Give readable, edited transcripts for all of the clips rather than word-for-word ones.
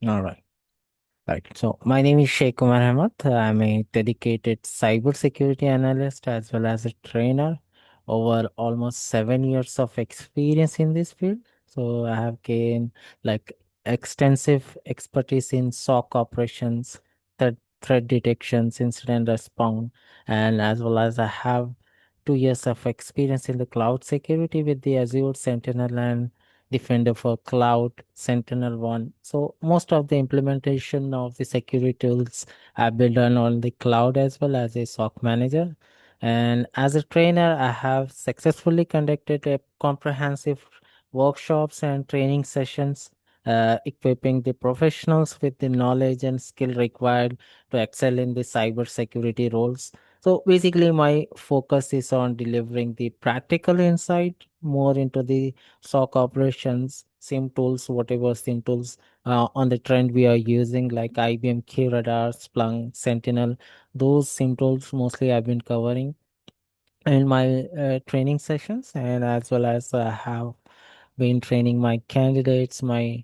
All right. Right. So my name is Sheikh Umar Ahmad. I'm a dedicated cybersecurity analyst as well as a trainer. Over almost 7 years of experience in this field. So I have gained like extensive expertise in SOC operations, threat detections, incident response, and as well as I have 2 years of experience in the cloud security with the Azure Sentinel and Defender for Cloud, Sentinel One. So most of the implementation of the security tools have been done on the cloud as well as a SOC manager. And as a trainer, I have successfully conducted a comprehensive workshops and training sessions, equipping the professionals with the knowledge and skill required to excel in the cybersecurity roles. So basically, my focus is on delivering the practical insight more into the SOC operations, SIM tools, whatever SIM tools on the trend we are using, like IBM QRadar, Splunk, Sentinel. Those SIM tools mostly I've been covering in my training sessions, and as well as I have been training my candidates, my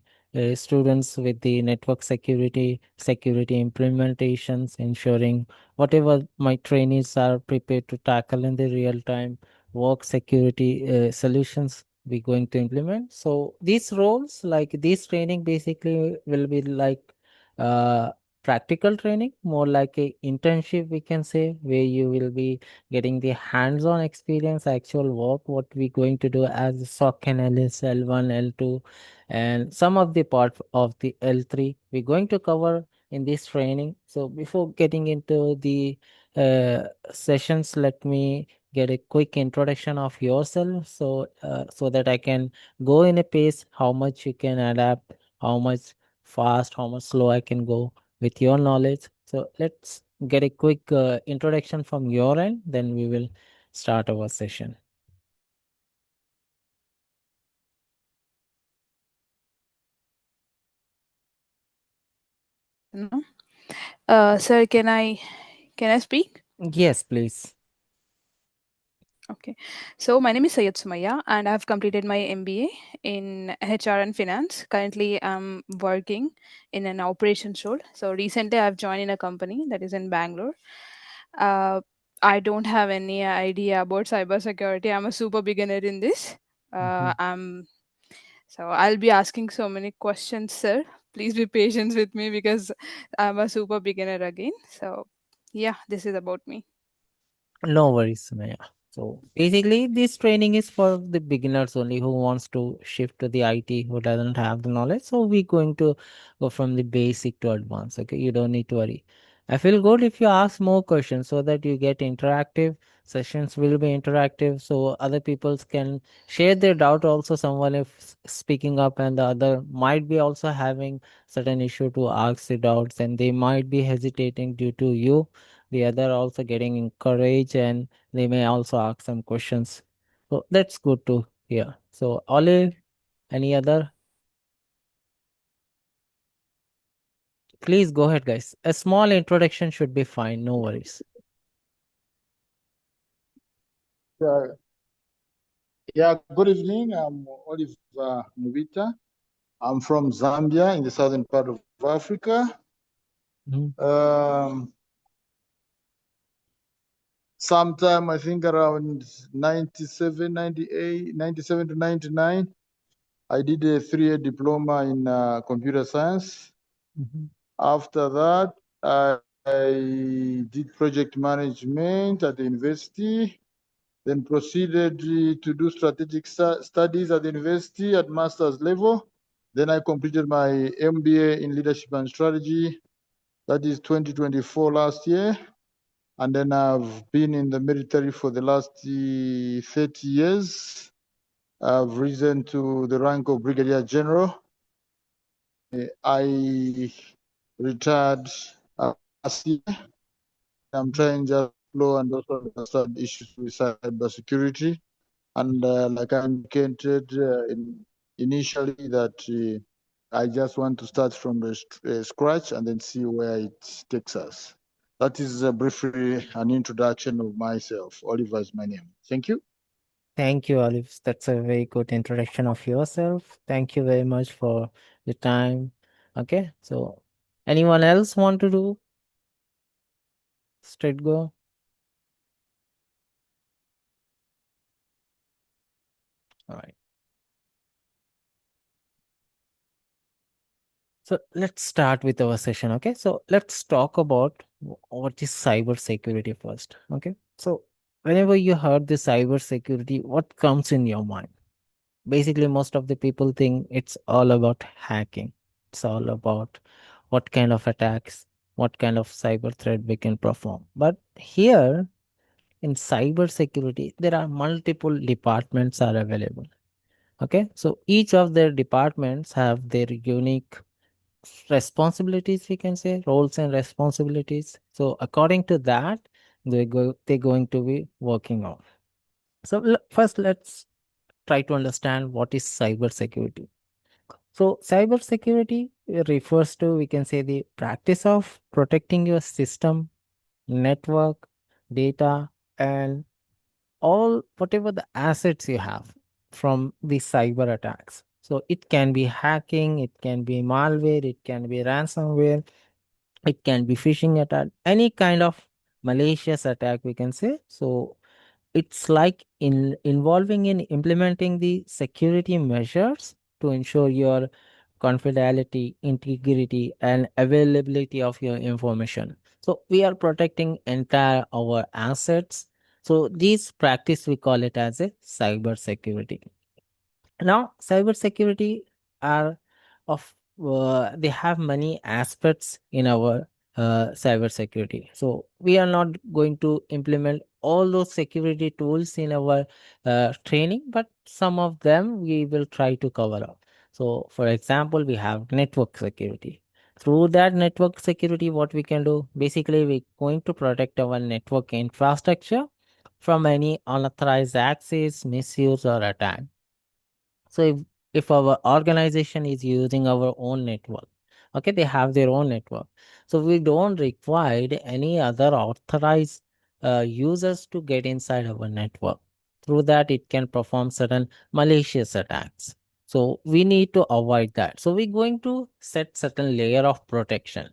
students with the network security implementations, ensuring whatever my trainees are prepared to tackle in the real time work security solutions we're going to implement. So these roles, like this training, basically will be like uh, practical training, more like a internship, we can say, where you will be getting the hands-on experience, actual work, what we're going to do as a SOC analyst, L1, L2, and some of the part of the L3 we're going to cover in this training. So before getting into the uh, sessions, let me get a quick introduction of yourself, so that I can go in a pace, how much you can adapt, how much fast, how much slow I can go with your knowledge. So let's get a quick introduction from your end, then we will start our session. No. Sir, can I speak? Yes, please. Okay. So my name is Sayed Sumaya, and I have completed my MBA in HR and finance. Currently, I'm working in an operations role. So recently, I've joined in a company that is in Bangalore. Uh, I don't have any idea about cybersecurity. I'm a super beginner in this. Mhm. I'm so I'll be asking so many questions, sir. Please be patient with me because I'm a super beginner again. So yeah, this is about me. No worries, Sumaya. So basically, this training is for the beginners only who wants to shift to the IT, who doesn't have the knowledge. So we're going to go from the basic to advanced. Okay, you don't need to worry. I feel good if you ask more questions so that you get interactive. Sessions will be interactive, so other people can share their doubt. Also, someone if speaking up, and the other might be also having certain issue to ask the doubts, and they might be hesitating due to you, the other also getting encouraged, and they may also ask some questions. So that's good to hear. So Olive, any other? Please go ahead, guys. A small introduction should be fine. No worries. Yeah, yeah, good evening. I'm Olive Mubita. I'm from Zambia in the southern part of Africa. Mhm. Um, Sometime I think around 97, 98, 97 to 99, I did a 3-year diploma in computer science. Mhm. After that, I did project management at the university, then proceeded to do strategic studies at the university at master's level. Then I completed my MBA in leadership and strategy. That is 2024 last year. And then I've been in the military for the last 30 years. I've risen to the rank of Brigadier General. I retired last year. I'm trying just flow and also understand issues with cybersecurity. And like I indicated initially that I just want to start from the scratch and then see where it takes us. That is briefly an introduction of myself. Oliver is my name. Thank you. Thank you, Olive. That's a very good introduction of yourself. Thank you very much for the time. Okay, so anyone else want to do straight go? All right. So let's start with our session. Okay, so let's talk about what is cyber security first. Okay, so whenever you heard the cyber security, what comes in your mind? Basically, most of the people think it's all about hacking. It's all about what kind of attacks, what kind of cyber threat we can perform. But here in cyber security, there are multiple departments are available. Okay, so each of their departments have their unique responsibilities, we can say roles and responsibilities. So according to that, they're going to be working on. So first, let's try to understand what is cyber security. So cyber security refers to, we can say, the practice of protecting your system, network, data, and all whatever the assets you have from the cyber attacks. So it can be hacking, it can be malware, it can be ransomware, it can be phishing attack, any kind of malicious attack, we can say. So it's like in involving in implementing the security measures to ensure your confidentiality, integrity, and availability of your information. So we are protecting entire our assets. So this practice we call it as a cyber security. Now cybersecurity are of they have many aspects in our cybersecurity. So we are not going to implement all those security tools in our training, but some of them we will try to cover up. So for example, we have network security. Through that network security, what we can do, basically we're going to protect our network infrastructure from any unauthorized access, misuse, or attack. So if our organization is using our own network, okay, they have their own network. So we don't require any other authorized users to get inside our network. Through that, it can perform certain malicious attacks. So we need to avoid that. So we're going to set certain layer of protection.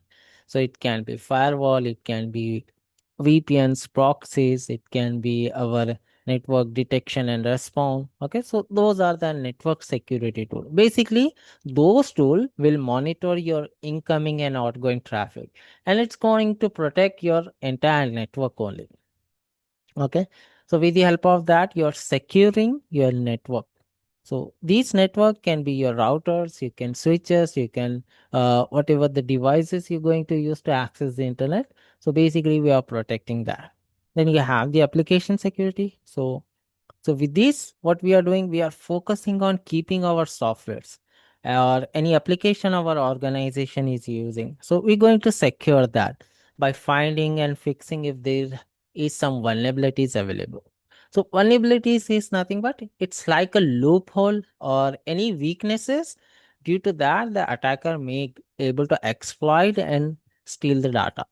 So it can be firewall, it can be VPNs, proxies, it can be our network detection and response. Okay, so those are the network security tool. Basically, those tool will monitor your incoming and outgoing traffic, and it's going to protect your entire network only. Okay, so with the help of that, you're securing your network. So these network can be your routers, you can switches, you can whatever the devices you're going to use to access the internet. So basically, we are protecting that. Then you have the application security. So with this, what we are doing, we are focusing on keeping our softwares or any application our organization is using. So we're going to secure that by finding and fixing if there is some vulnerabilities available. So vulnerabilities is nothing but it's like a loophole or any weaknesses. Due to that, the attacker may able to exploit and steal the data.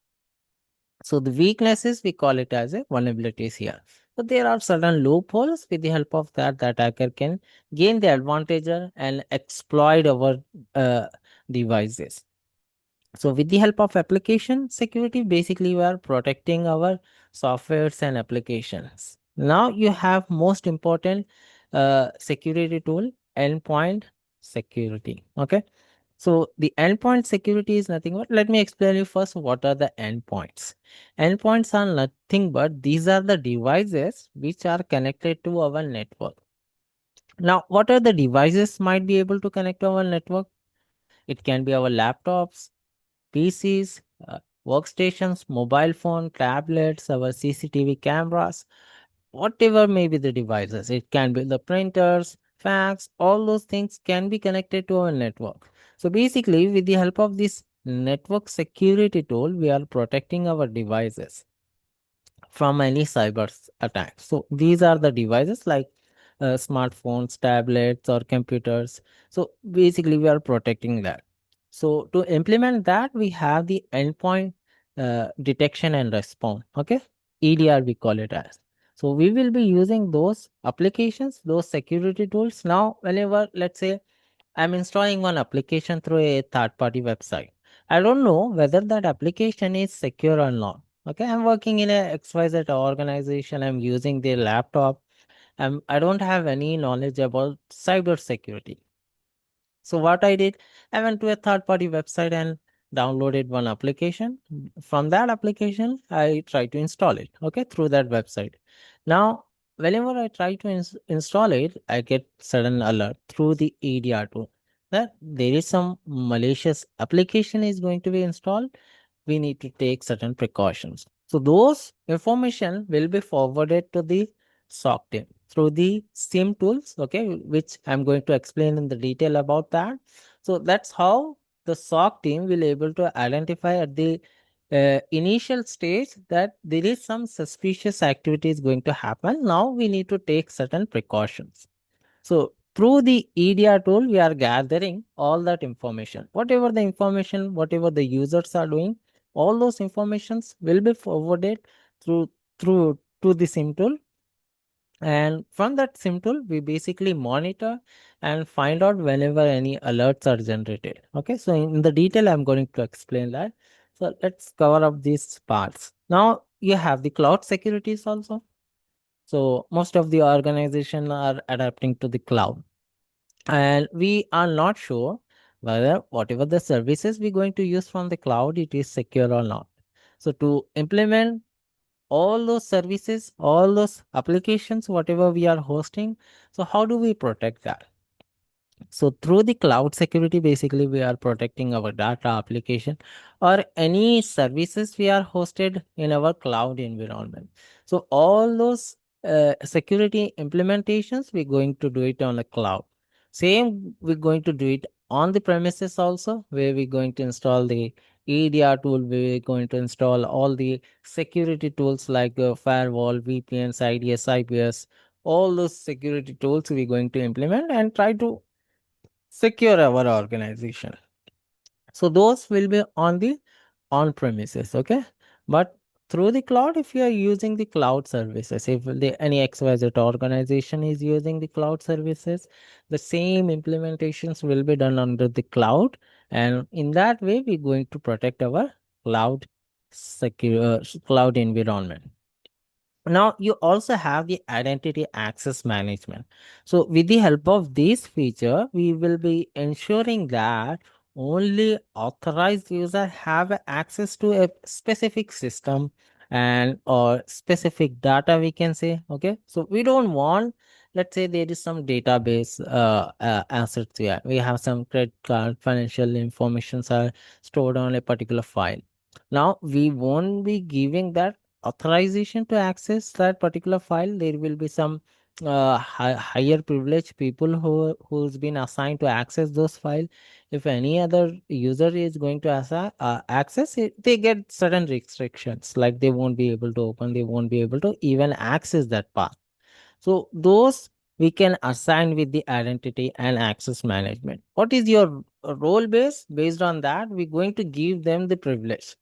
So the weaknesses we call it as a vulnerabilities here. So there are certain loopholes. With the help of that, the attacker can gain the advantage and exploit our uh, devices. So with the help of application security, basically we are protecting our softwares and applications. Now you have most important security tool, endpoint security. Okay. So the endpoint security is nothing but, let me explain you first what are the endpoints. Endpoints are nothing but these are the devices which are connected to our network. Now, what are the devices might be able to connect to our network? It can be our laptops, PCs, workstations, mobile phone, tablets, our CCTV cameras, whatever may be the devices. It can be the printers, fax, all those things can be connected to our network. So basically, with the help of this network security tool, we are protecting our devices from any attack. So these are the devices like smartphones, tablets, or computers. So basically, we are protecting that. So to implement that, we have the endpoint detection and response. Okay, EDR we call it as. So we will be using those applications, those security tools. Now, whenever let's say I'm installing one application through a third-party website. I don't know whether that application is secure or not. Okay, I'm working in a XYZ organization. I'm using their laptop. I don't have any knowledge about cyber security. So what I did, I went to a third-party website and downloaded one application. From that application, I try to install it, okay, through that website. Now, whenever I try to install it, I get sudden alert through the ADR tool that there is some malicious application is going to be installed. We need to take certain precautions. So those information will be forwarded to the SOC team through the SIM tools, okay, which I'm going to explain in the detail about that. So that's how the SOC team will able to identify at the initial stage that there is some suspicious activity is going to happen. Now we need to take certain precautions. So through the EDR tool, we are gathering all that information. Whatever the information, whatever the users are doing, all those informations will be forwarded through to the SIM tool. And from that SIM tool, we basically monitor and find out whenever any alerts are generated. Okay, so in the detail, I'm going to explain that. So let's cover up these parts. Now you have the cloud securities also. So most of the organization are adapting to the cloud, and we are not sure whether whatever the services we're going to use from the cloud, it is secure or not. So to implement all those services, all those applications, whatever we are hosting, so how do we protect that? So through the cloud security, basically we are protecting our data application or any services we are hosted in our cloud environment. So all those security implementations, we're going to do it on the cloud. Same, we're going to do it on the premises also, where we're going to install the EDR tool, we're going to install all the security tools like firewall, VPNs, IDS, IPS, all those security tools we're going to implement and try to secure our organization. So those will be on the on premises, okay? But through the cloud, if you are using the cloud services, if any XYZ organization is using the cloud services, the same implementations will be done under the cloud. And in that way, we're going to protect our cloud secure cloud environment. Now you also have the identity access management. So with the help of this feature, we will be ensuring that only authorized user have access to a specific system and or specific data, we can say. Okay, so we don't want, let's say there is some database assets here, we have some credit card financial informations are stored on a particular file. Now we won't be giving that authorization to access that particular file. There will be some higher privileged people who's been assigned to access those files. If any other user is going to access it, they get certain restrictions, like they won't be able to open, they won't be able to even access that path. So those we can assign with the identity and access management. What is your role based on that, we're going to give them the privilege.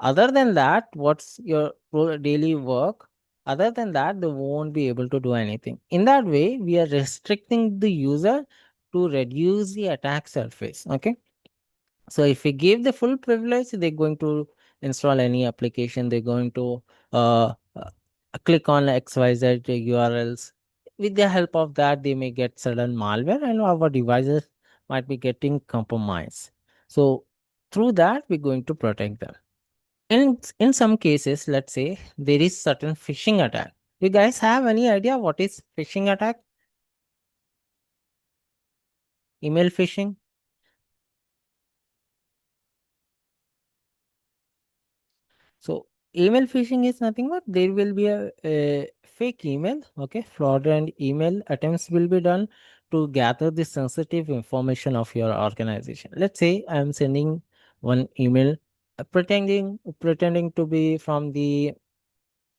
Other than that, what's your daily work? Other than that, they won't be able to do anything. In that way, we are restricting the user to reduce the attack surface. Okay. So if we give the full privilege, they're going to install any application. They're going to click on XYZ URLs. With the help of that, they may get certain malware and our devices might be getting compromised. So through that, we're going to protect them. In some cases, let's say there is certain phishing attack. You guys have any idea what is phishing attack? Email phishing? So email phishing is nothing but there will be a fake email, okay? Fraudulent email attempts will be done to gather the sensitive information of your organization. Let's say I am sending one email pretending to be from the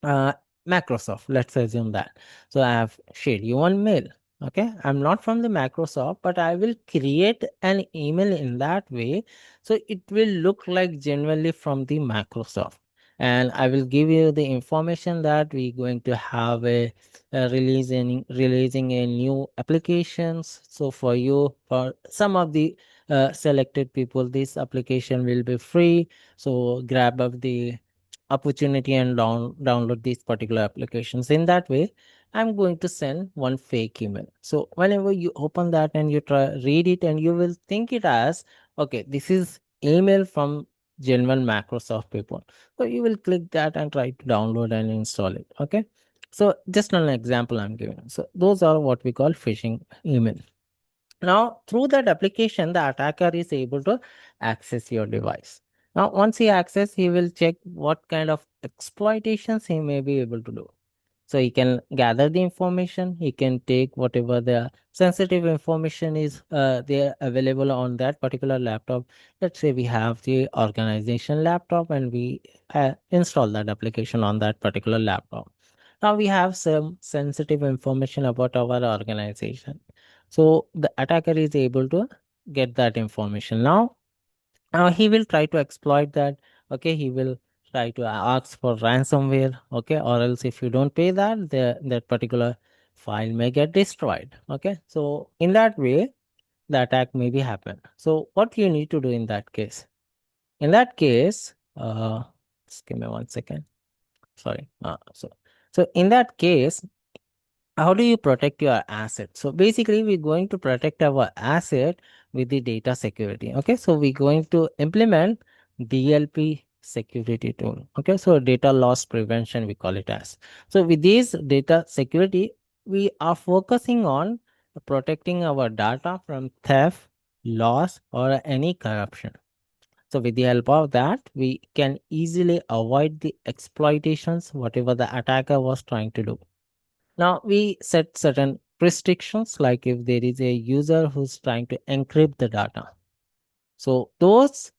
uh, Microsoft. Let's assume that. So I have shared you one mail. Okay, I'm not from the Microsoft, but I will create an email in that way, so it will look like genuinely from the Microsoft. and I will give you the information that we're going to have a releasing a new applications. So for you, for some of the selected people, this application will be free. So grab up the opportunity and download these particular applications. In that way, I'm going to send one fake email. So whenever you open that and you try read it, and you will think it as, okay, this is email from genuine Microsoft people. So you will click that and try to download and install it. Okay. So just an example I'm giving. So those are what we call phishing email. Now, through that application, the attacker is able to access your device. Now, once he access, he will check what kind of exploitations he may be able to do. So he can gather the information. He can take whatever the sensitive information is there available on that particular laptop. Let's say we have the organization laptop and we install that application on that particular laptop. Now we have some sensitive information about our organization. So the attacker is able to get that information. Now he will try to exploit that. Okay, he will try to ask for ransomware. Okay, or else if you don't pay that, that particular file may get destroyed. Okay, so in that way, the attack may be happen. So what you need to do in that case? In that case, just give me 1 second. Sorry. So in that case, how do you protect your asset? So basically we're going to protect our asset with the data security. Okay, so we're going to implement DLP security tool. Okay, so data loss prevention we call it as. So with this data security, we are focusing on protecting our data from theft, loss, or any corruption. So with the help of that, we can easily avoid the exploitations whatever the attacker was trying to do. Now we set certain restrictions, like if there is a user who's trying to encrypt the data. So those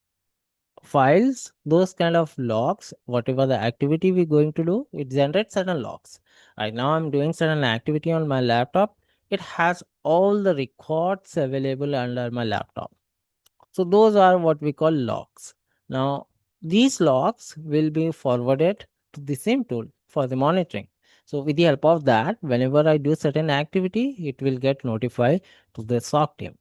files, those kind of logs, whatever the activity we're going to do, it generates certain logs. Right now I'm doing certain activity on my laptop. It has all the records available under my laptop. So those are what we call logs. Now these logs will be forwarded to the same tool for the monitoring. So with the help of that, whenever I do certain activity, it will get notified to the SOC team.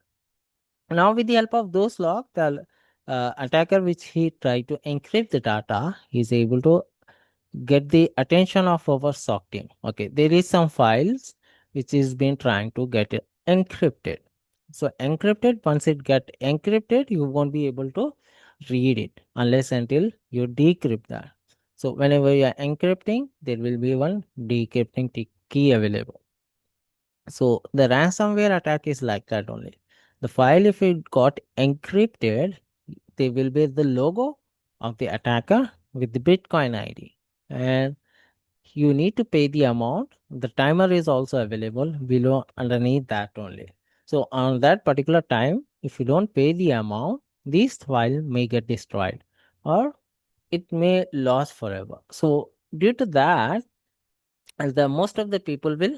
Now with the help of those logs, the attacker which he tried to encrypt the data, he is able to get the attention of our SOC team. Okay, there is some files which is been trying to get it encrypted. So encrypted, once it get encrypted, you won't be able to read it unless until you decrypt that. So whenever you are encrypting, there will be one decrypting key available. So the ransomware attack is like that only. The file, if it got encrypted, there will be the logo of the attacker with the Bitcoin ID. And you need to pay the amount. The timer is also available below underneath that only. So on that particular time, if you don't pay the amount, this file may get destroyed or it may lose forever. So due to that, the most of the people will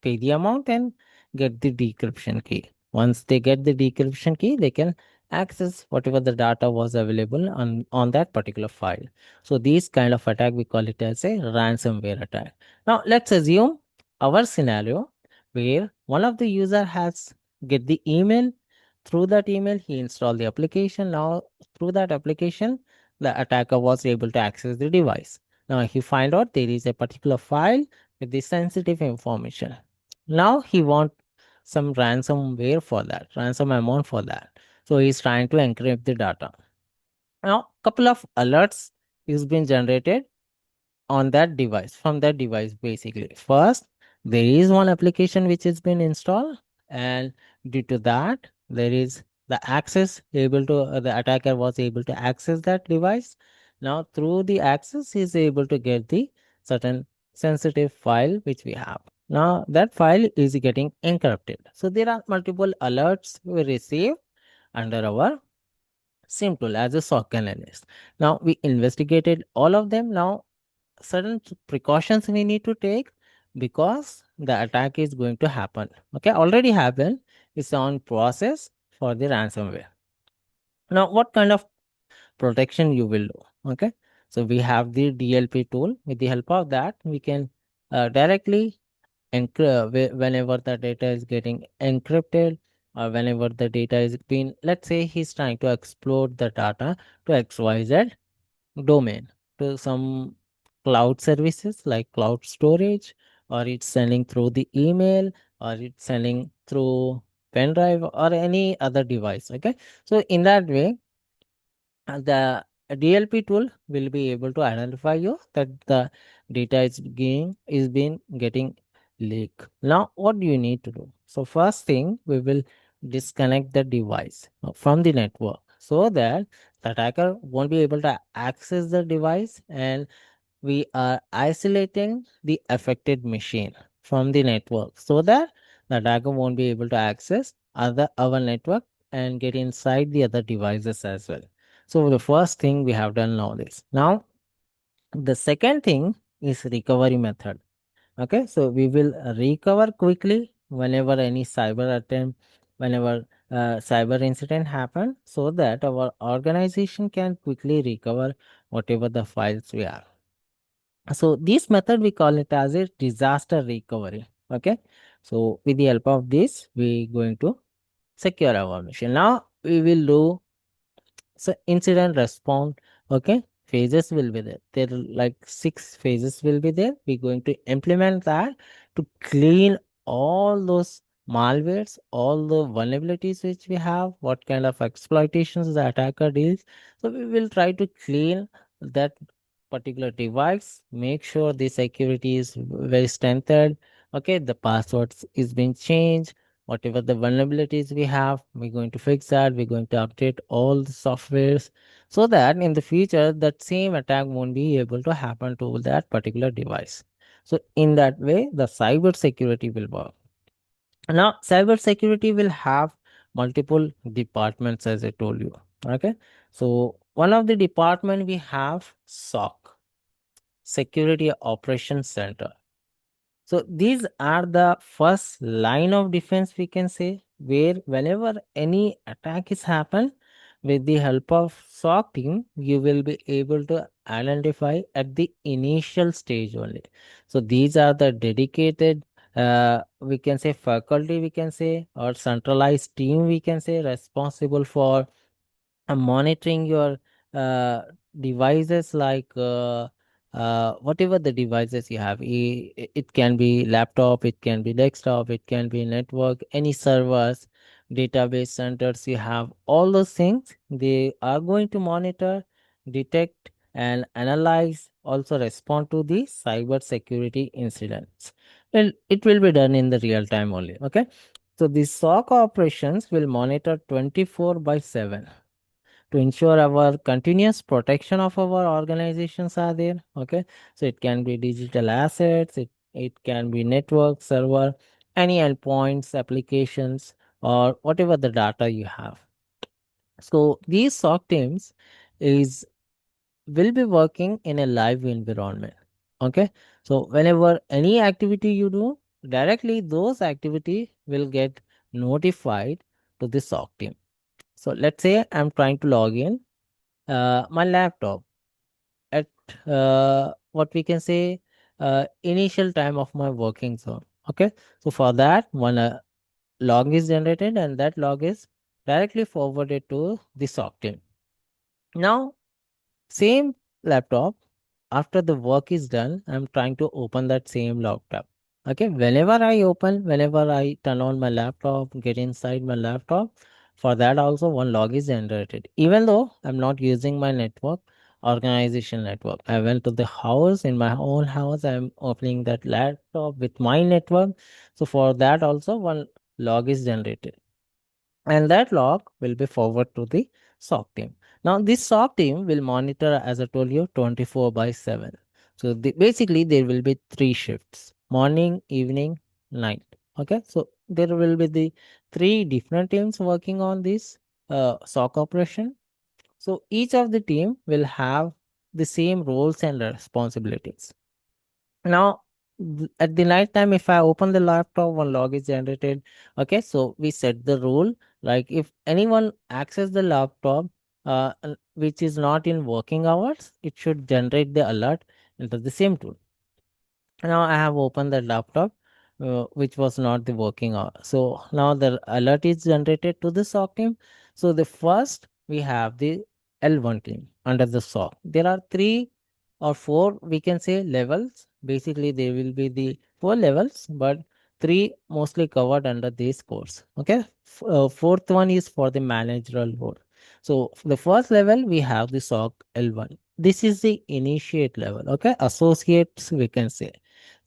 pay the amount and get the decryption key. Once they get the decryption key, they can access whatever the data was available on that particular file. So these kind of attack, we call it as a ransomware attack. Now let's assume our scenario where one of the user has get the email. Through that email, he installed the application. Now through that application, the attacker was able to access the device. Now he find out there is a particular file with the sensitive information. Now he want some ransomware for that, ransom amount for that. So he's trying to encrypt the data. Now couple of alerts is being generated on that device, from that device. Basically, first there is one application which has been installed, and due to that there is the access able to the attacker was able to access that device. Now through the access he is able to get the certain sensitive file which we have. Now that file is getting encrypted. So there are multiple alerts we receive under our simple as a SOC analyst. Now we investigated all of them. Now certain precautions we need to take because the attack is going to happen. Okay, already happened. It's on process for the ransomware. Now what kind of protection you will do? Okay, So we have the DLP tool. With the help of that, we can directly whenever the data is getting encrypted, or whenever the data is being, let's say he's trying to exploit the data to XYZ domain, to some cloud services like cloud storage, or it's sending through the email, or it's sending through pen drive or any other device. Okay, so in that way, the DLP tool will be able to identify you that the data is being getting leak. Now, what do you need to do? So first thing, we will disconnect the device from the network so that the attacker won't be able to access the device, and we are isolating the affected machine from the network so that the attacker won't be able to access other our network and get inside the other devices as well. So the first thing we have done now this. Now the second thing is recovery method. Okay, so we will recover quickly whenever any cyber attempt, whenever cyber incident happen, so that our organization can quickly recover whatever the files we have. So this method we call it as a disaster recovery. Okay, so with the help of this, we going to secure our machine. Now we will do, so incident response, okay, phases will be there. There are like 6 phases will be there. We're going to implement that to clean all those malwares, all the vulnerabilities which we have, what kind of exploitations the attacker deals. So we will try to clean that particular device, make sure the security is very strengthened. Okay, the passwords is being changed, whatever the vulnerabilities we have, we're going to fix that. We're going to update all the softwares so that in the future that same attack won't be able to happen to that particular device. So in that way, the cyber security will work. Now cyber security will have multiple departments, as I told you. Okay, so one of the department we have SOC, Security Operations Center. So these are the first line of defense, we can say, where whenever any attack is happen, with the help of SOC team, you will be able to identify at the initial stage only. So these are the dedicated, we can say faculty, we can say, or centralized team, we can say, responsible for monitoring your uh, devices, like whatever the devices you have. It can be laptop, it can be desktop, it can be network, any servers, database centers you have, all those things they are going to monitor, detect and analyze, also respond to the cyber security incidents. Well, it will be done in the real time only. Okay, so the SOC operations will monitor 24 by 7 to ensure our continuous protection of our organizations are there. Okay, so it can be digital assets, it can be network server, any endpoints, applications, or whatever the data you have. So these SOC teams is will be working in a live environment. Okay, so whenever any activity you do, directly those activity will get notified to the SOC team. So let's say I'm trying to log in my laptop at what we can say initial time of my working zone. Okay, so for that one log is generated, and that log is directly forwarded to the SOC team. Now same laptop, after the work is done, I'm trying to open that same laptop. Okay, whenever I turn on my laptop, get inside my laptop, for that also one log is generated. Even though I'm not using my network, organization network, I went to the house, in my own house, I'm opening that laptop with my network. So for that also one log is generated, and that log will be forwarded to the SOC team. Now, this SOC team will monitor, as I told you, 24 by 7. So, basically, there will be 3 shifts: morning, evening, night. Okay, so there will be the 3 different teams working on this SOC operation. So, each of the team will have the same roles and responsibilities. Now, at the night time, if I open the laptop, one log is generated. Okay, so we set the rule, like if anyone access the laptop, which is not in working hours, it should generate the alert into the same tool. Now I have opened the laptop, which was not the working hour. So now the alert is generated to the SOC team. So the first we have the L1 team under the SOC. There are three or four, we can say, levels. Basically, there will be the four levels, but three mostly covered under this course. Okay. Fourth one is for the managerial role. So the first level we have the SOC L1. This is the initiate level. Okay. Associates, we can say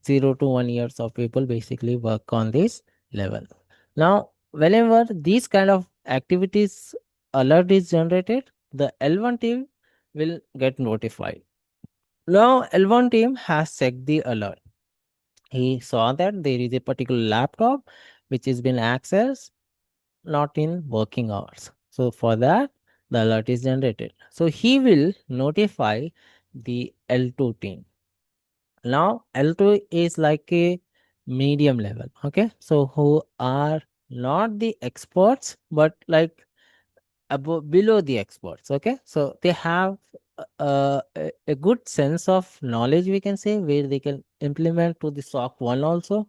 0 to 1 years of people basically work on this level. Now, whenever these kind of activities alert is generated, the L1 team will get notified. Now, L1 team has checked the alert. He saw that there is a particular laptop which has been accessed not in working hours. So, for that, the alert is generated. So, he will notify the L2 team. Now L2 is like a medium level. Okay. So who are not the experts, but like above below the experts. Okay. So they have a good sense of knowledge, we can say, where they can implement to the SOC 1 also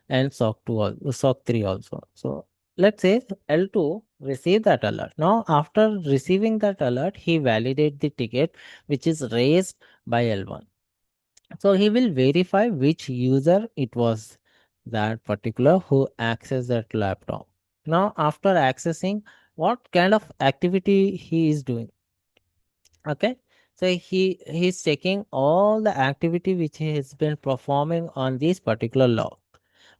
and SOC 2 also, SOC 3 also. So let's say L2 receive that alert. Now after receiving that alert, he validate the ticket which is raised by L1. So he will verify which user it was, that particular who accessed that laptop. Now, after accessing, what kind of activity he is doing? Okay, so he's checking all the activity which he has been performing on this particular log.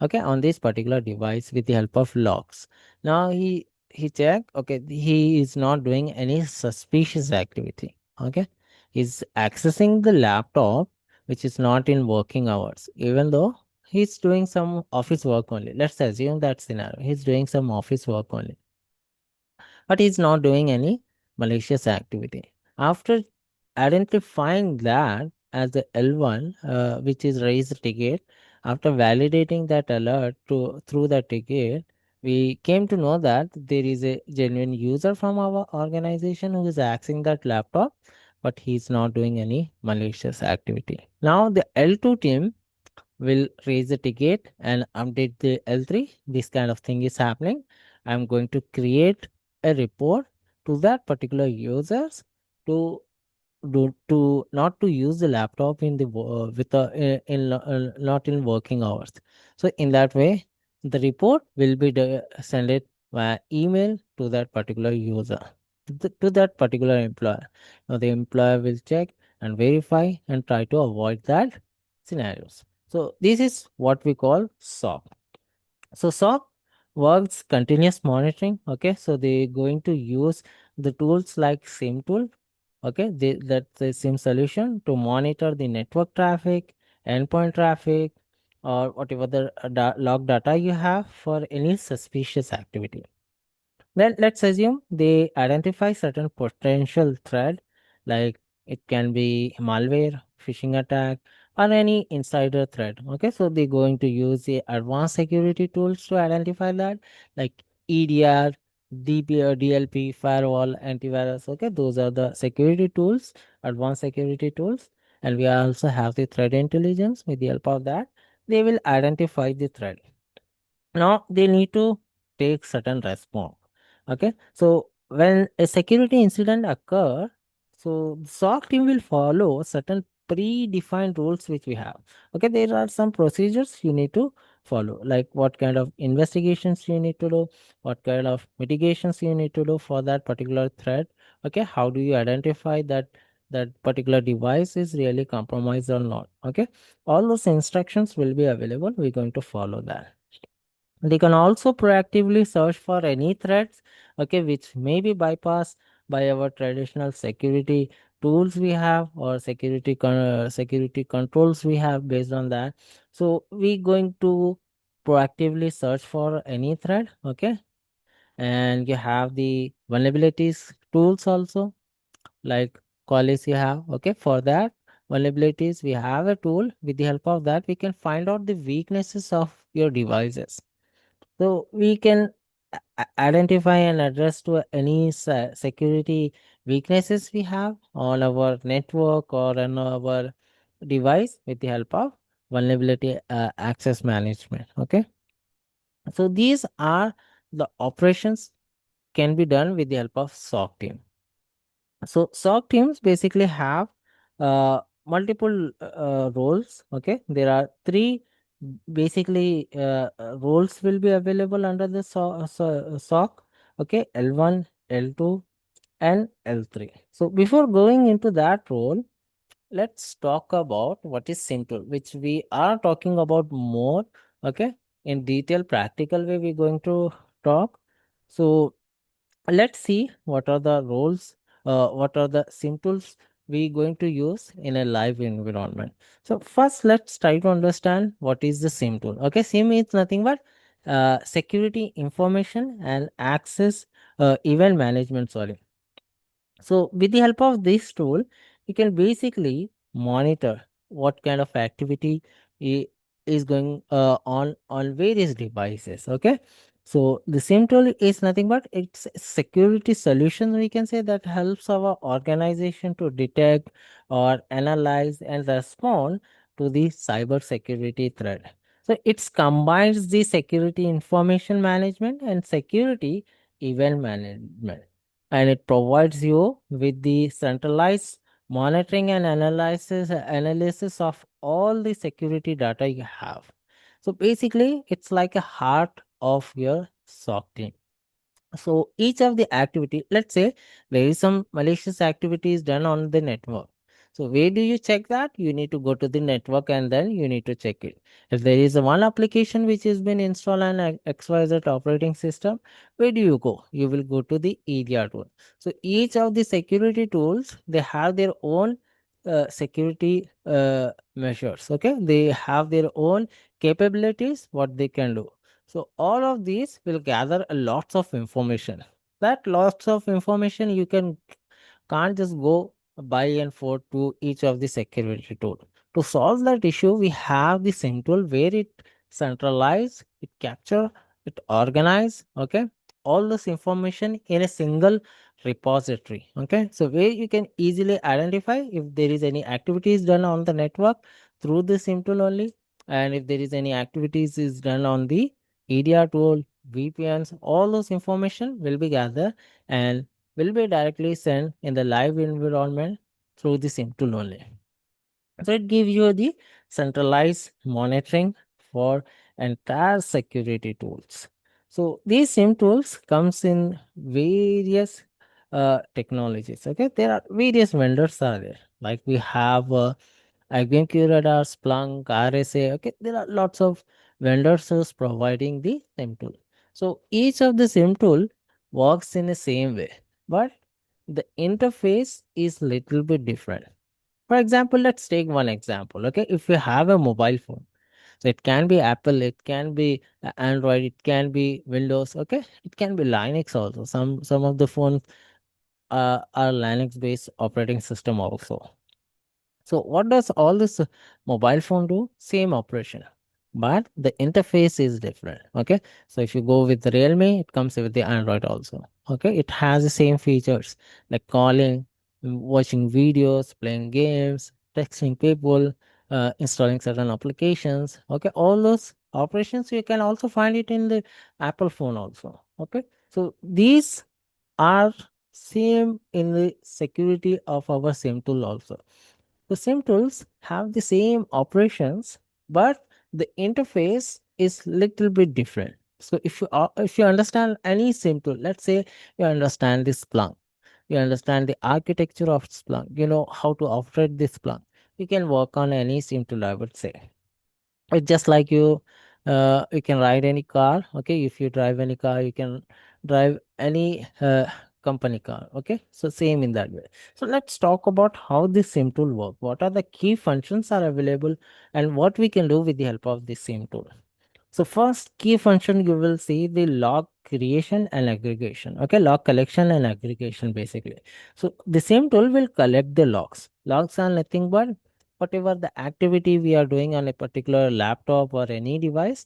Okay, on this particular device with the help of logs. Now he check. Okay, he is not doing any suspicious activity. Okay, he's accessing the laptop which is not in working hours, even though he's doing some office work only. Let's assume that scenario, he's doing some office work only, but he's not doing any malicious activity. After identifying that as the L1, which is raised ticket, after validating that alert to through the ticket, we came to know that there is a genuine user from our organization who is accessing that laptop, but he's not doing any malicious activity. Now the L2 team will raise the ticket and update the L3. This kind of thing is happening. I'm going to create a report to that particular users to not to use the laptop in the with not in working hours. So in that way, the report will be sent it via email to that particular user, to that particular employer. Now the employer will check and verify and try to avoid that scenarios. So this is what we call SOC. So SOC works continuous monitoring. Okay, so they're going to use the tools like SIM tool. Okay, that's the SIM solution to monitor the network traffic, endpoint traffic, or whatever the log data you have for any suspicious activity. Then let's assume they identify certain potential threat, like it can be malware, phishing attack, or any insider threat. Okay, so they're going to use the advanced security tools to identify that, like EDR, DLP, firewall, antivirus. Okay, those are the security tools, advanced security tools, and we also have the threat intelligence. With the help of that, they will identify the threat. Now they need to take certain response. Okay, so when a security incident occur, so the SOC team will follow certain predefined rules which we have. Okay, there are some procedures you need to follow, like what kind of investigations you need to do, what kind of mitigations you need to do for that particular threat. Okay, how do you identify that that particular device is really compromised or not? Okay, all those instructions will be available. We're going to follow that. They can also proactively search for any threats, okay, which may be bypassed by our traditional security tools we have, or security controls we have based on that. So we going to proactively search for any threat, okay, and you have the vulnerabilities tools also, like Qualys you have, okay. For that vulnerabilities, we have a tool. With the help of that, we can find out the weaknesses of your devices, so we can identify and address to any security weaknesses we have on our network or on our device with the help of vulnerability access management. Okay, so these are the operations can be done with the help of SOC team. So SOC teams basically have multiple roles. Okay, there are three basically roles will be available under the SOC. Okay, L1, L2, and L3. So before going into that role, let's talk about what is simple, which we are talking about more. Okay, in detail, practical way we're going to talk. So let's see what are the roles, what are the sim tools we going to use in a live environment. So first let's try to understand what is the sim tool. Okay, sim is nothing but security information and access event management. Sorry. So with the help of this tool, you can basically monitor what kind of activity is going on various devices. Okay. So the same tool is nothing but it's a security solution, we can say, that helps our organization to detect or analyze and respond to the cyber security threat. So it combines the security information management and security event management, and it provides you with the centralized monitoring and analysis of all the security data you have. So basically it's like a heart of your SOC team. So each of the activity, let's say there is some malicious activities done on the network. So where do you check that? You need to go to the network and then you need to check it. If there is a one application which has been installed on a XYZ operating system, where do you go? You will go to the area tool. So each of the security tools, they have their own security measures. Okay, they have their own capabilities, what they can do. So all of these will gather a lots of information. That lots of information you can't just go by and forth to each of the security tool. To solve that issue, we have the SIM tool where it centralize, it capture, it organize, okay, all this information in a single repository. Okay, so where you can easily identify if there is any activities done on the network through the SIM tool only, and if there is any activities is done on the EDR tool, VPNs, all those information will be gathered and will be directly sent in the live environment through the SIM tool only. So it gives you the centralized monitoring for entire security tools. So these SIM tools comes in various technologies. Okay, there are various vendors are there. Like we have IBM QRadar, Splunk, RSA. Okay, there are lots of vendors who's providing the SIM tool. So each of the SIM tool works in the same way, but the interface is little bit different. For example, let's take one example. Okay, if you have a mobile phone, so it can be Apple, it can be Android, it can be Windows. Okay, it can be Linux also. Some of the phones are Linux based operating system also. So what does all this mobile phone do? Same operation, but the interface is different. Okay, so if you go with the Realme, it comes with the Android also. Okay, it has the same features like calling, watching videos, playing games, texting people, installing certain applications. Okay, all those operations you can also find it in the Apple phone also. Okay, so these are same in the security of our same tool also. The same tools have the same operations, but the interface is little bit different. So if you understand any SIM tool, let's say you understand this Splunk, you understand the architecture of Splunk, you know how to operate this Splunk, you can work on any SIM tool, I would say. It's just like you can ride any car. Okay, if you drive any car, you can drive any company car. Okay, so same in that way. So let's talk about how this sim tool work, what are the key functions are available, and what we can do with the help of this sim tool. So first key function, you will see the log creation and aggregation. Okay, log collection and aggregation basically. So the same tool will collect the logs. Logs are nothing but whatever the activity we are doing on a particular laptop or any device,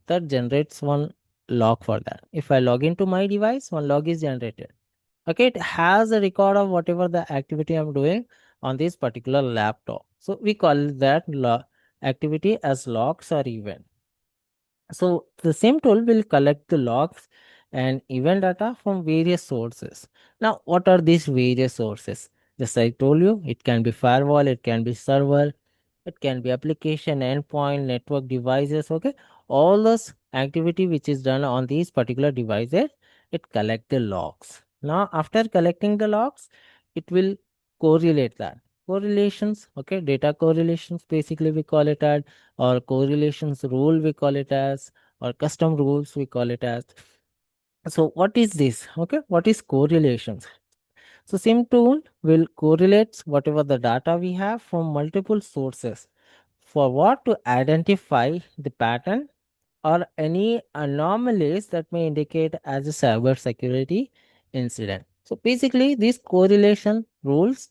that generates one log for that. If I log into my device, one log is generated. Okay, it has a record of whatever the activity I'm doing on this particular laptop. So we call that activity as logs or event. So the same tool will collect the logs and event data from various sources. Now, what are these various sources? Just I told you, it can be firewall, it can be server, it can be application, endpoint, network devices. Okay, all those activity which is done on these particular devices, it collect the logs. Now, after collecting the logs, it will correlate that correlations. Okay, data correlations basically we call it as, or correlations rule we call it as, or custom rules we call it as. So what is this? Okay, what is correlations? So same tool will correlate whatever the data we have from multiple sources. For what? To identify the pattern or any anomalies that may indicate as a cyber security incident. So basically, these correlation rules,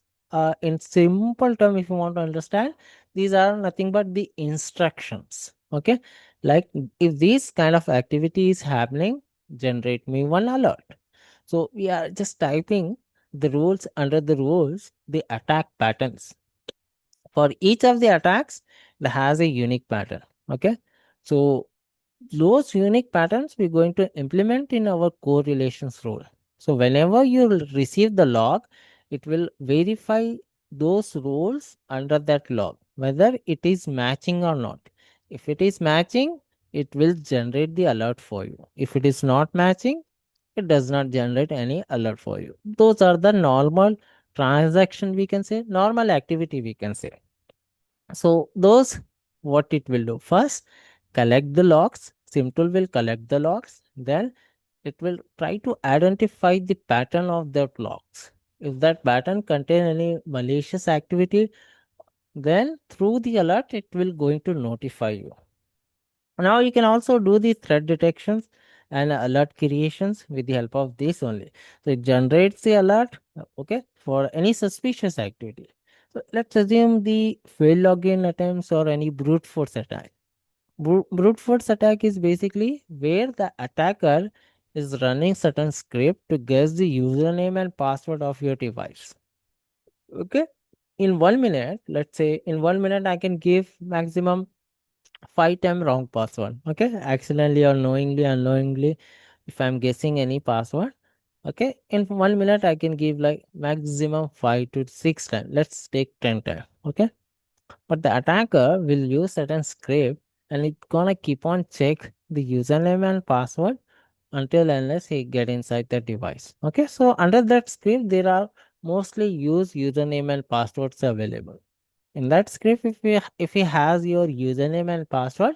in simple term, if you want to understand, these are nothing but the instructions. Okay, like if this kind of activity is happening, generate me one alert. So we are just typing the rules under the rules, the attack patterns. For each of the attacks, it has a unique pattern. Okay, so those unique patterns we're going to implement in our correlations rule. So whenever you receive the log, it will verify those rules under that log, whether it is matching or not. If it is matching, it will generate the alert for you. If it is not matching, it does not generate any alert for you. Those are the normal transaction, we can say, normal activity, we can say. So those, what it will do first, collect the logs. Simtool will collect the logs, then it will try to identify the pattern of that logs. If that pattern contain any malicious activity, then through the alert it will going to notify you. Now you can also do the threat detections and alert creations with the help of this only. So it generates the alert, okay, for any suspicious activity. So let's assume the failed login attempts or any brute force attack. Brute force attack is basically where the attacker is running certain script to guess the username and password of your device. Okay, in 1 minute, let's say in 1 minute, I can give maximum 5 time wrong password. Okay, accidentally or knowingly, unknowingly, if I'm guessing any password. Okay, in 1 minute, I can give like maximum 5 to 6 times. Let's take 10 times. Okay, but the attacker will use certain script and it's gonna keep on check the username and password until unless he get inside the device. Okay, so under that script, there are mostly use username and passwords available. In that script, if he has your username and password,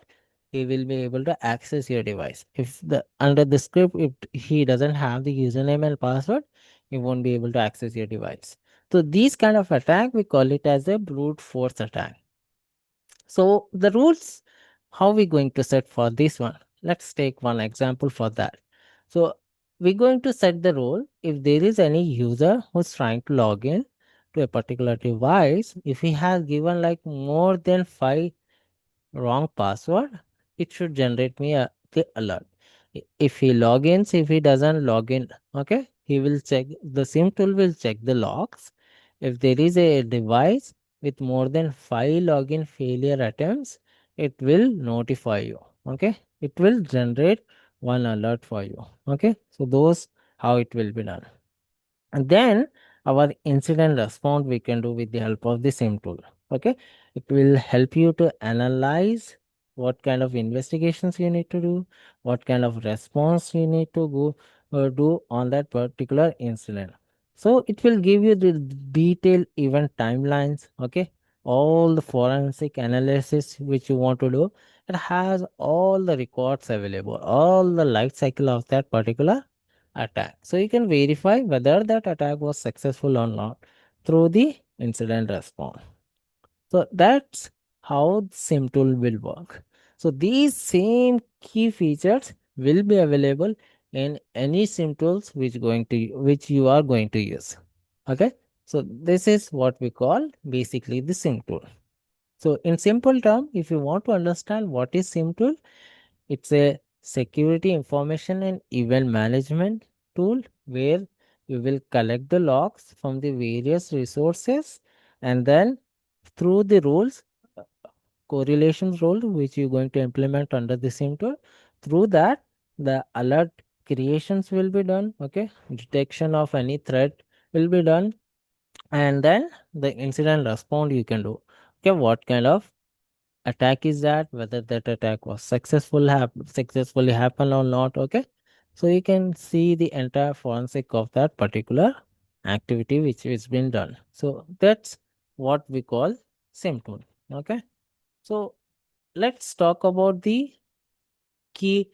he will be able to access your device. If the under the script, if he doesn't have the username and password, he won't be able to access your device. So these kind of attack, we call it as a brute force attack. So the rules, how we going to set for this one? Let's take one example for that. So we're going to set the rule if there is any user who's trying to log in to a particular device, if he has given like more than 5 wrong password, it should generate me a the alert. If he logins, if he doesn't log in, okay, he will check, the SIM tool will check the logs. If there is a device with more than 5 login failure attempts, it will notify you. Okay, it will generate one alert for you. Okay, so those how it will be done. And then our incident response we can do with the help of the same tool. Okay, it will help you to analyze what kind of investigations you need to do, what kind of response you need to go do on that particular incident. So it will give you the detailed event timelines. Okay, all the forensic analysis which you want to do, it has all the records available, all the life cycle of that particular attack. So you can verify whether that attack was successful or not through the incident response. So that's how SIM tool will work. So these same key features will be available in any SIM tools which you are going to use. Okay. So this is what we call basically the SIM tool. So in simple term, if you want to understand what is SIM tool, it's a security information and event management tool where we will collect the logs from the various resources, and then through the rules, uh, correlations rule, which you're going to implement under the same tool, through that, the alert creations will be done. Okay, detection of any threat will be done, and then the incident response you can do. Okay, what kind of attack is that, whether that attack was successfully happen or not. Okay, so you can see the entire forensic of that particular activity which is been done. So that's what we call SIM tool. Okay, so let's talk about the key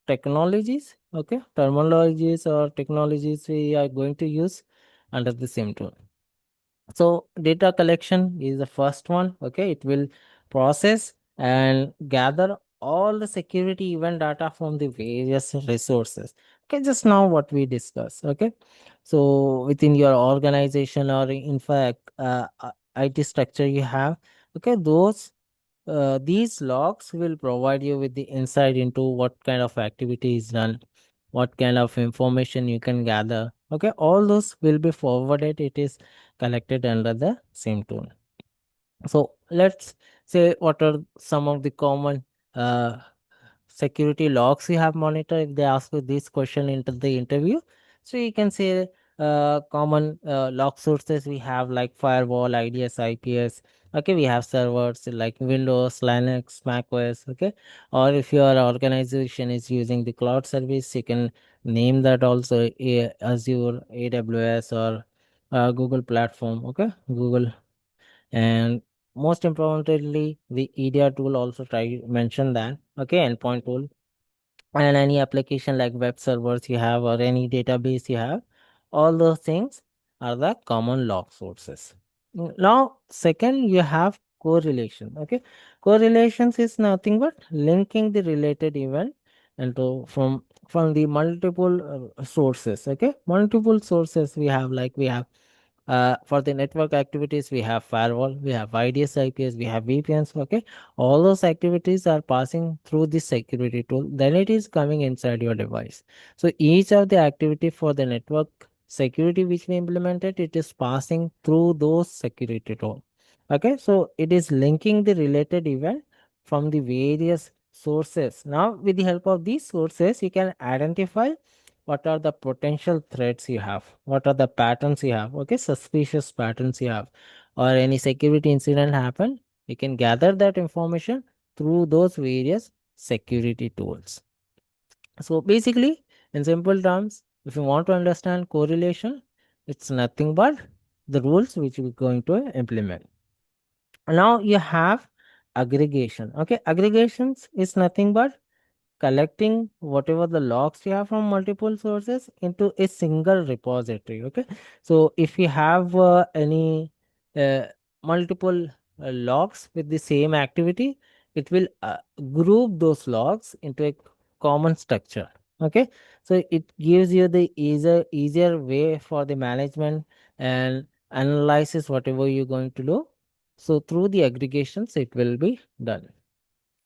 technologies. Okay, terminologies or technologies we are going to use under the SIM tool. So data collection is the first one. Okay, it will process and gather all the security event data from the various resources. Okay, just now what we discussed. Okay, so within your organization or in fact IT structure you have. Okay, these logs will provide you with the insight into what kind of activity is done, what kind of information you can gather. Okay, all those will be forwarded. It is collected under the same tool. So let's say what are some of the common uh, security logs you have monitored if they ask you this question into the interview. So you can say common log sources we have like firewall, IDS, IPS. Okay, we have servers like Windows, Linux, Mac OS. Okay, or if your organization is using the cloud service, you can name that also Azure, AWS, or Google platform. Okay, Google. And most importantly, the EDR tool also try mention that. Okay, endpoint tool, and any application like web servers you have or any database you have, all those things are the common log sources. Now second, you have correlation. Okay, correlations is nothing but linking the related event into from the multiple sources. Okay, multiple sources we have, like we have for the network activities, we have firewall, we have IDS, IPS, we have VPNs. Okay, all those activities are passing through this security tool. Then it is coming inside your device. So each of the activity for the network security which we implemented, it is passing through those security tool. Okay, so it is linking the related event from the various sources. Now, with the help of these sources, you can identify what are the potential threats you have, what are the patterns you have. Okay, suspicious patterns you have, or any security incident happen, you can gather that information through those various security tools. So basically, in simple terms, if you want to understand correlation, it's nothing but the rules which we're going to implement. Now you have aggregation. Okay, aggregations is nothing but collecting whatever the logs you have from multiple sources into a single repository. Okay, so if you have any uh, multiple logs with the same activity, it will group those logs into a common structure. Okay, so it gives you the easier way for the management and analysis whatever you're going to do. So through the aggregations it will be done.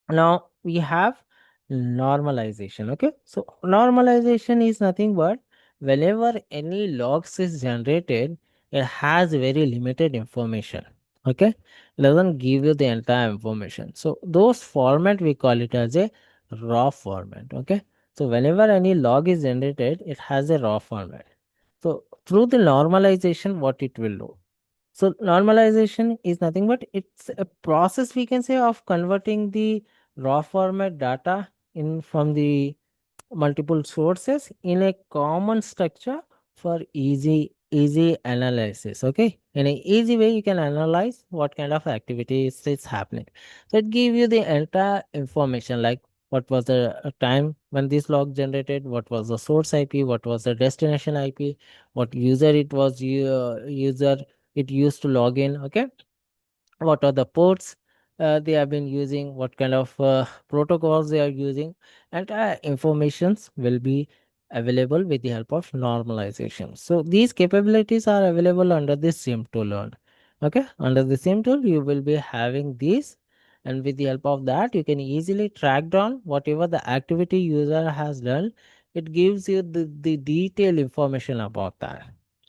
Now we have normalization. Okay, so normalization is nothing but whenever any logs is generated, it has very limited information. Okay, it doesn't give you the entire information. So those format we call it as a raw format. Okay, so whenever any log is generated, it has a raw format. So through the normalization, what it will do, so normalization is nothing but it's a process we can say of converting the raw format data in from the multiple sources in a common structure for easy analysis. Okay, in an easy way you can analyze what kind of activities is happening. So it give you the entire information, like what was the time when this log generated, what was the source IP, what was the destination IP, what user it was user it used to log in. Okay, what are the ports they have been using, what kind of protocols they are using, and informations will be available with the help of normalization. So these capabilities are available under the same tool only. Okay, under the same tool you will be having these, and with the help of that you can easily track down whatever the activity user has done. It gives you the detailed information about that.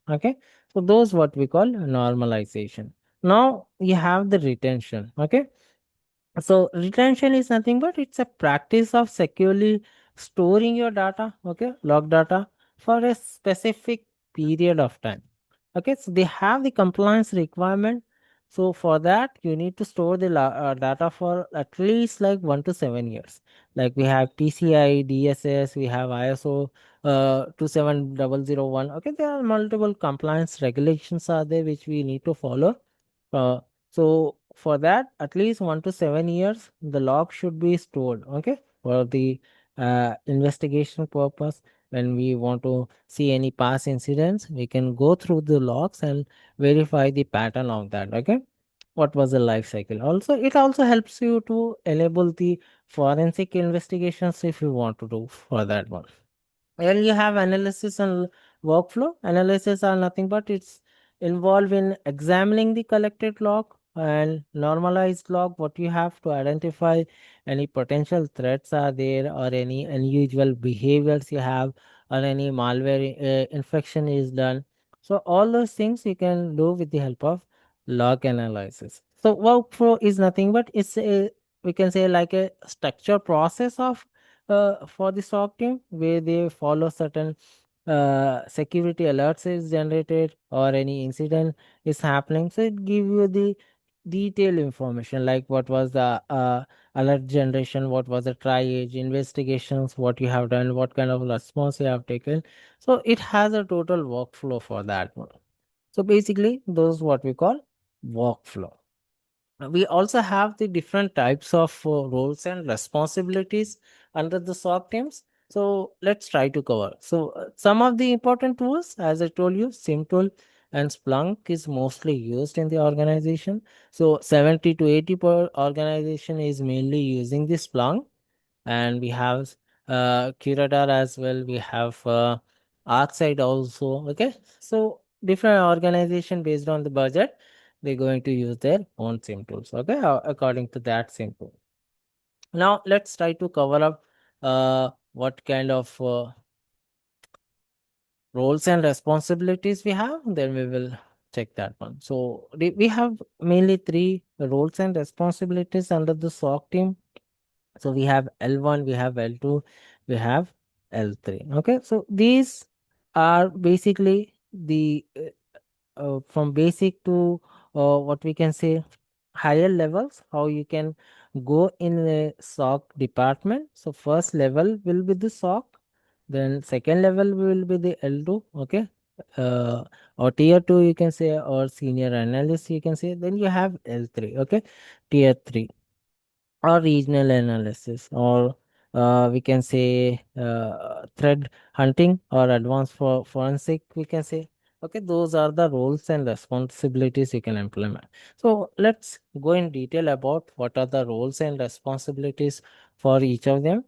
Okay, so those what we call normalization. Now you have the retention. Okay, so retention is nothing but it's a practice of securely storing your data, okay, log data, for a specific period of time. Okay, so they have the compliance requirement. So for that, you need to store the data for at least like 1 to 7 years. Like we have TCI, DSS, we have ISO 27001. Okay, there are multiple compliance regulations are there which we need to follow. uh, so for that, at least 1 to 7 years, the log should be stored. Okay, for the investigation purpose. When we want to see any past incidents, we can go through the logs and verify the pattern of that. Okay, what was the life cycle? Also, it also helps you to enable the forensic investigations if you want to do for that one. When you have analysis and workflow, analysis are nothing but it's involved in examining the collected log and normalized log, what you have to identify any potential threats are there or any unusual behaviors you have or any malware infection is done. So all those things you can do with the help of log analysis. So workflow is nothing but it's a, we can say, like a structure process of for the SOC team where they follow certain security alerts is generated or any incident is happening. So it give you the detailed information like what was the alert generation, what was the triage, investigations, what you have done, what kind of response you have taken. So it has a total workflow for that one. So basically, those what we call workflow. We also have the different types of roles and responsibilities under the SOC teams. So let's try to cover. So some of the important tools, as I told you, SIM and Splunk is mostly used in the organization. So 70 to 80 per organization is mainly using the Splunk, and we have Curador as well. We have ArcSight also. Okay, so different organization based on the budget, they're going to use their own SIM tools. Okay, according to that SIM tool. Now let's try to cover up what kind of roles and responsibilities we have. Then we will check that one. So we have mainly three roles and responsibilities under the SOC team. So we have L1, we have L2, we have L3. Okay, so these are basically the from basic to what we can say higher levels, how you can go in a SOC department. So first level will be the SOC, then second level will be the L2. Okay, uh, or tier 2 you can say, or senior analyst you can say. Then you have L3. Okay, tier 3 or regional analysis, or we can say thread hunting or advanced for forensic we can say. Okay, those are the roles and responsibilities you can implement. So let's go in detail about what are the roles and responsibilities for each of them.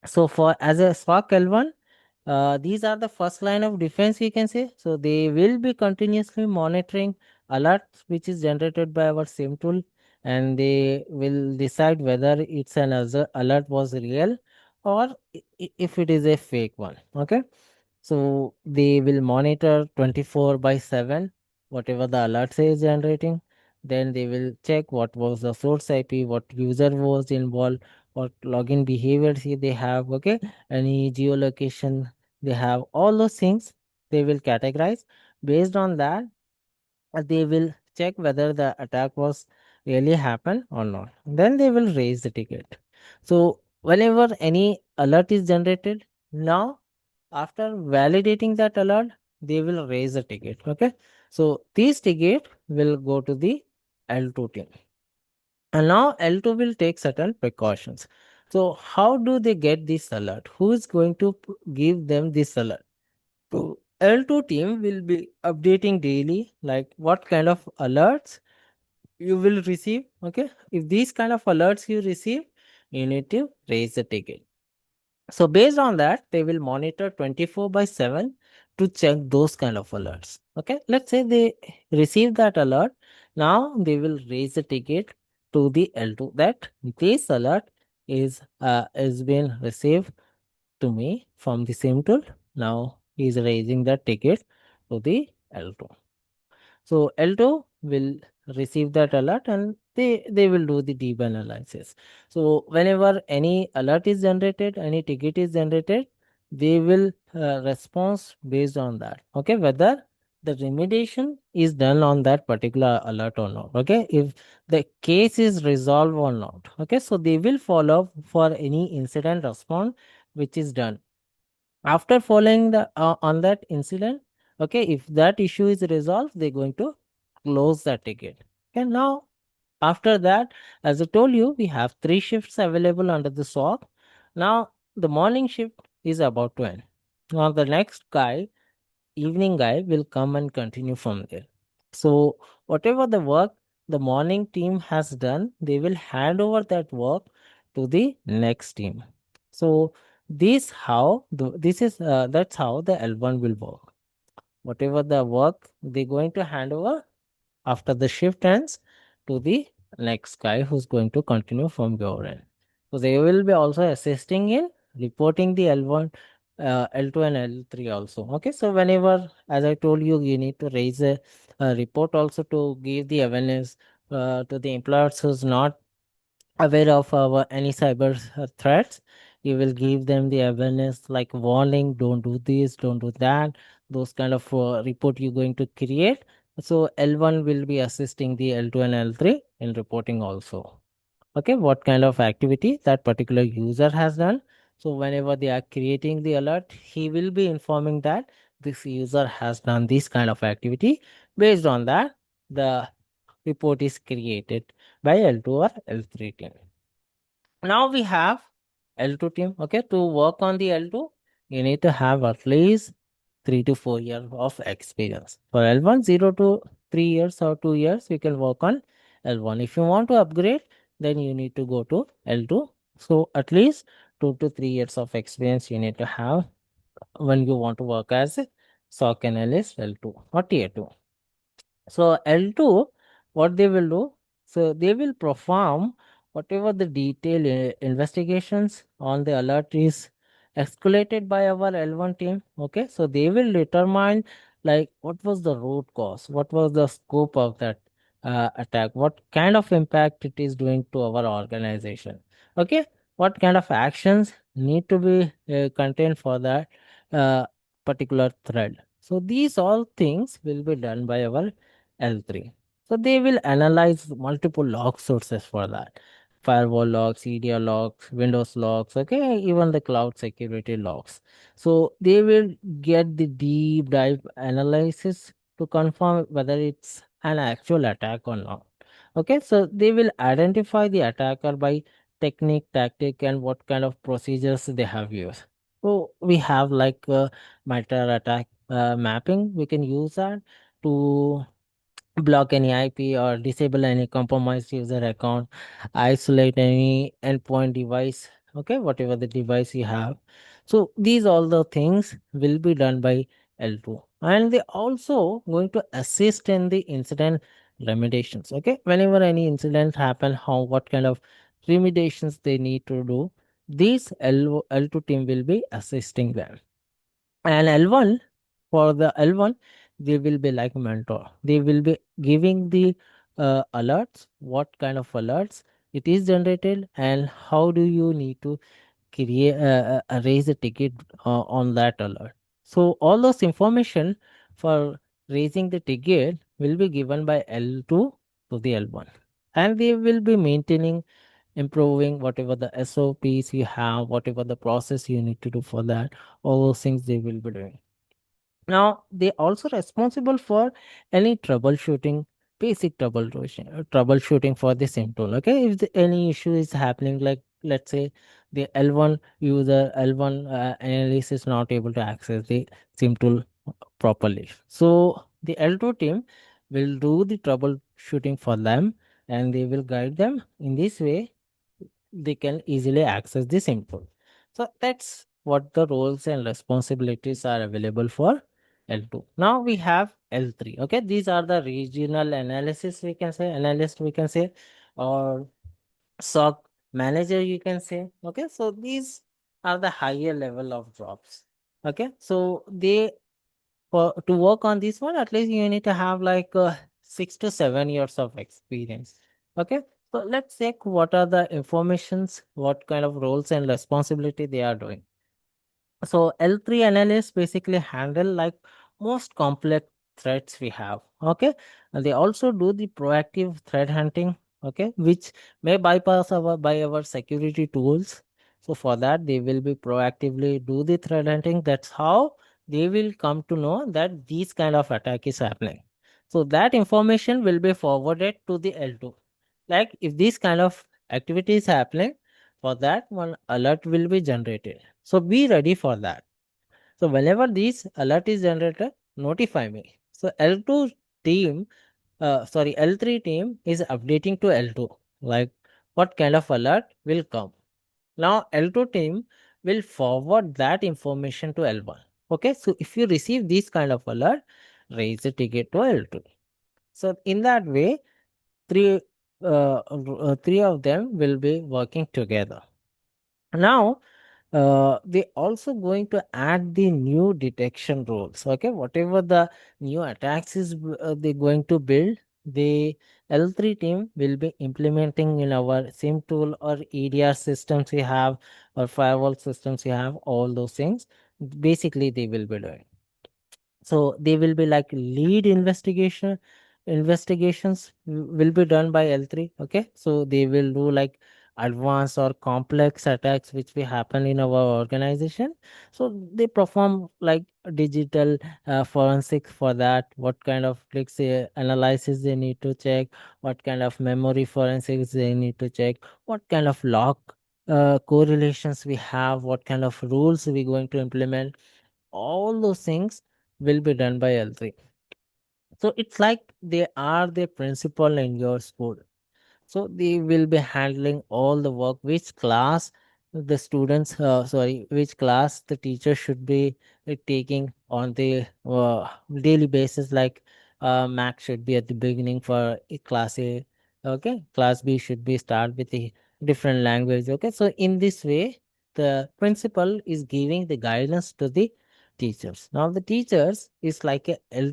So for as a SOC L1, these are the first line of defense, we can say. So they will be continuously monitoring alerts which is generated by our SIM tool, and they will decide whether it's an alert was real or if it is a fake one. Okay, so they will monitor 24 by 7 whatever the alert is generating. Then they will check what was the source IP, what user was involved, what login behaviors they have. Okay, any geolocation they have, all those things they will categorize. Based on that, they will check whether the attack was really happened or not. Then they will raise the ticket. So whenever any alert is generated, now after validating that alert, they will raise a ticket. Okay, so this ticket will go to the L2 team, and now L2 will take certain precautions. So how do they get this alert? Who is going to give them this alert? So L2 team will be updating daily, like what kind of alerts you will receive. Okay, if these kind of alerts you receive, you need to raise the ticket. So based on that, they will monitor 24 by 7 to check those kind of alerts. Okay, let's say they receive that alert. Now they will raise the ticket to the L2 that this alert is being received to me from the same tool. Now he is raising the ticket to the L2. So L2 will receive that alert and they will do the deep analysis. So whenever any alert is generated, any ticket is generated, they will respond based on that. Okay, whether the remediation is done on that particular alert or not. Okay, if the case is resolved or not. Okay, so they will follow up for any incident response which is done after following the on that incident. Okay, if that issue is resolved, they're going to close the ticket. Okay, now after that, as I told you, we have 3 shifts available under the SOC. Now the morning shift is about to end. Now the next guy, evening guy, will come and continue from there. So whatever the work the morning team has done, they will hand over that work to the next team. So this is that's how the L1 will work. Whatever the work they're going to hand over after the shift ends to the next guy who's going to continue from your end. So they will be also assisting in reporting the L1, L2 and L3 also. Okay, so whenever, as I told you, you need to raise a report also to give the awareness to the employers who's not aware of our any cyber threats. You will give them the awareness like warning, don't do this, don't do that, those kind of report you're going to create. So L1 will be assisting the L2 and L3 in reporting also. Okay, what kind of activity that particular user has done. So whenever they are creating the alert, he will be informing that this user has done this kind of activity. Based on that, the report is created by L2 or L3 team. Now we have L2 team. Okay, to work on the L2, you need to have at least 3 to 4 years of experience. For L1, 0 to 3 years or 2 years, we can work on L1. If you want to upgrade, then you need to go to L2. So at least 2 to 3 years of experience you need to have when you want to work as a SOC analyst L2 or tier 2. So L2, what they will do, so they will perform whatever the detailed investigations on the alert is escalated by our L1 team. Okay, so they will determine like what was the root cause, what was the scope of that attack, what kind of impact it is doing to our organization. Okay, what kind of actions need to be contained for that particular thread. So these all things will be done by our L3. So they will analyze multiple log sources for that. Firewall logs, EDR logs, Windows logs, okay, even the cloud security logs. So they will get the deep dive analysis to confirm whether it's an actual attack or not. Okay, so they will identify the attacker by technique, tactic, and what kind of procedures they have used. So we have like meta attack mapping. We can use that to block any IP or disable any compromised user account, isolate any endpoint device, okay, whatever the device you have. So these all the things will be done by L2. And they also going to assist in the incident remediations. Okay, whenever any incident happen, how what kind of remediations they need to do, these L2 team will be assisting them. And L1, for the L1, they will be like mentor. They will be giving the alerts, what kind of alerts it is generated, and how do you need to create raise a ticket on that alert. So all those information for raising the ticket will be given by L2 to the L1, and they will be maintaining, improving whatever the SOPs you have, whatever the process you need to do for that. All those things they will be doing. Now they also responsible for any troubleshooting, basic troubleshooting for the SIM tool. Okay, if any issue is happening, like let's say the L1 user, L1 analyst is not able to access the SIM tool properly. So the L2 team will do the troubleshooting for them, and they will guide them in this way they can easily access the SIM tool. So that's what the roles and responsibilities are available for L2. Now we have L3. Okay, these are the regional analysis we can say, analyst we can say, or SOC manager you can say. Okay, so these are the higher level of jobs. Okay, so they for to work on this one, at least you need to have like 6 to 7 years of experience. Okay, so let's check what are the informations, what kind of roles and responsibility they are doing. So L3 analysts basically handle like most complex threats we have. Okay. And they also do the proactive threat hunting, okay, which may bypass our by our security tools. So for that, they will be proactively do the threat hunting. That's how they will come to know that these kind of attack is happening. So that information will be forwarded to the L2. Like if this kind of activity is happening, for that one alert will be generated. So be ready for that. So whenever this alert is generated, notify me. So L2 team, L3 team is updating to L2, like what kind of alert will come. Now L2 team will forward that information to L1. Okay, so if you receive this kind of alert, raise the ticket to L2. So in that way, three three of them will be working together. Now they also going to add the new detection rules. Okay, whatever the new attacks is they going to build, the L3 team will be implementing in our SIM tool or EDR systems we have or firewall systems we have, all those things. Basically, they will be doing. So they will be like lead investigations will be done by L3. Okay, so they will do like advanced or complex attacks which will happen in our organization. So they perform like digital forensics for that, what kind of clicks analysis they need to check, what kind of memory forensics they need to check, what kind of log correlations we have, what kind of rules we going to implement, all those things will be done by L3. So it's like they are the principal in your school. So they will be handling all the work, which class the students, which class the teacher should be taking on the daily basis. Like Mac should be at the beginning for class A. Okay, class B should be start with a different language. Okay, so in this way, the principal is giving the guidance to the teachers. Now the teachers is like a L2